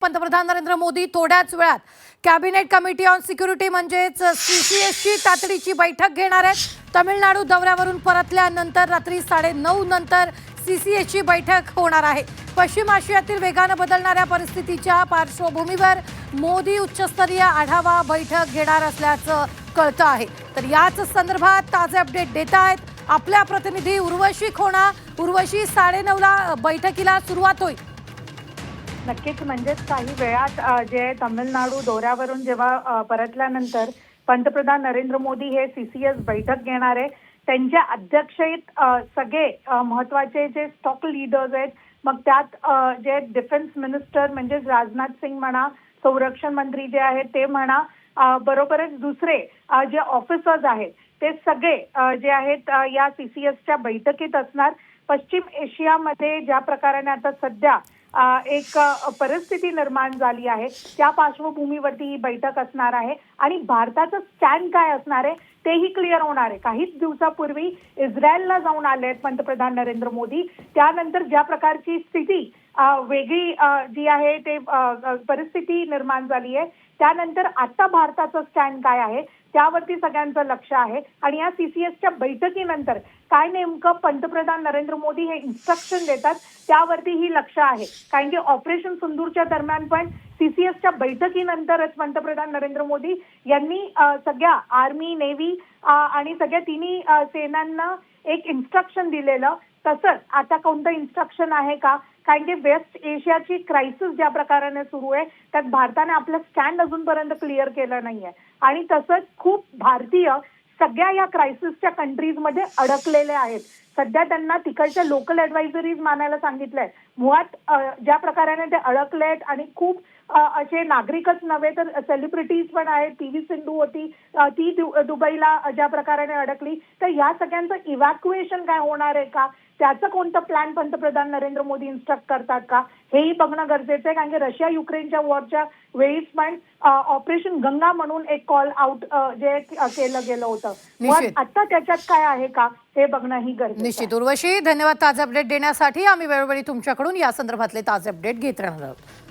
पंतप्रधान नरेंद्र मोदी थोड्याच वेळात कॅबिनेट कमिटी ऑन सिक्युरिटी म्हणजेच सीसीएसची तातडीची बैठक घेणार आहेत। तमिळनाडू दौऱ्यावरून परतल्यानंतर रात्री 9:30 नंतर सीसीएसची बैठक होणार आहे। पश्चिम आशियातील वेगाने बदलणाऱ्या परिस्थितीच्या पार्श्वभूमीवर मोदी उच्चस्तरीय आढावा बैठक घेणार असल्याचं कळतं आहे। तर याच संदर्भात ताजे अपडेट देत आहेत आपल्या प्रतिनिधी उर्वशी खोणा। उर्वशी, 9:30ला बैठकीला सुरुवात होईल। नक्कीच, म्हणजेच काही वेळात जे तमिळनाडू दौऱ्यावरून जेव्हा परतल्यानंतर पंतप्रधान नरेंद्र मोदी हे सीसीएस बैठक घेणार आहे। त्यांच्या अध्यक्षतेत सगळे महत्त्वाचे जे स्टॉक लीडर्स आहेत, मग त्यात जे डिफेन्स मिनिस्टर म्हणजे राजनाथ सिंग म्हणा, संरक्षण मंत्री जे आहेत ते म्हणा, बरोबरच दुसरे जे ऑफिसर्स आहेत ते सगळे जे आहेत या सीसीएसच्या बैठकीत असणार। पश्चिम एशियामध्ये ज्या प्रकाराने आता सध्या एक परिस्थिती निर्माण झाली आहे त्या पार्श्वभूमीवरती ही बैठक असणार आहे आणि भारताचं स्टँड काय असणार आहे तेही क्लिअर होणार आहे। काहीच दिवसापूर्वी इस्रायलला जाऊन आले आहेत पंतप्रधान नरेंद्र मोदी। त्यानंतर ज्या प्रकारची स्थिती वेगळी जी आहे ते परिस्थिती निर्माण झाली आहे, त्यानंतर आता भारताचं स्टँड काय आहे त्यावरती सगळ्यांचं लक्ष आहे। आणि या सीसीएसच्या बैठकीनंतर काय नेमकं पंतप्रधान नरेंद्र मोदी हे इन्स्ट्रक्शन देतात त्यावरती ही लक्ष आहे। कारण की ऑपरेशन सिंदूरच्या दरम्यान पण सीसीएसच्या बैठकीनंतरच पंतप्रधान नरेंद्र मोदी यांनी सगळ्या आर्मी, नेव्ही आणि सगळ्या तिन्ही सेनांना एक इन्स्ट्रक्शन दिलेलं। तसंच आता कोणतं इन्स्ट्रक्शन आहे का, कारण की वेस्ट एशियाची क्रायसिस ज्या प्रकाराने सुरू आहे त्यात भारताने आपलं स्टँड अजूनपर्यंत क्लिअर केलं नाहीये आणि तसंच खूप भारतीय सगळ्या या क्रायसिसच्या कंट्रीजमध्ये अडकलेले आहेत। सध्या त्यांना तिकडच्या लोकल ॲडवायझरीज मानायला सांगितलंय। मुळात ज्या प्रकाराने ते अडकलेत आणि खूप असे नागरिकच नव्हे तर सेलिब्रिटीज पण आहेत। पी.व्ही. सिंधू होती, ती दुबईला ज्या प्रकाराने अडकली, तर या सगळ्यांचं इव्हॅक्युएशन काय होणार आहे का, त्याचं कोणतं प्लॅन पंतप्रधान नरेंद्र मोदी इन्स्ट्रक्ट करतात का हेही बघणं गरजेचं आहे। कारण की रशिया युक्रेनच्या वॉरच्या वेळीच पण ऑपरेशन गंगा म्हणून एक कॉल आउट जे केलं गेलं होतं, आता त्याच्यात काय आहे का हे बघणंही गरजेचं आहे। निश्चित उर्वशी, धन्यवाद ताजे अपडेट देण्यासाठी। आम्ही वेळोवेळी तुमच्याकडून या संदर्भातले ताजे अपडेट घेत राहणार आहोत।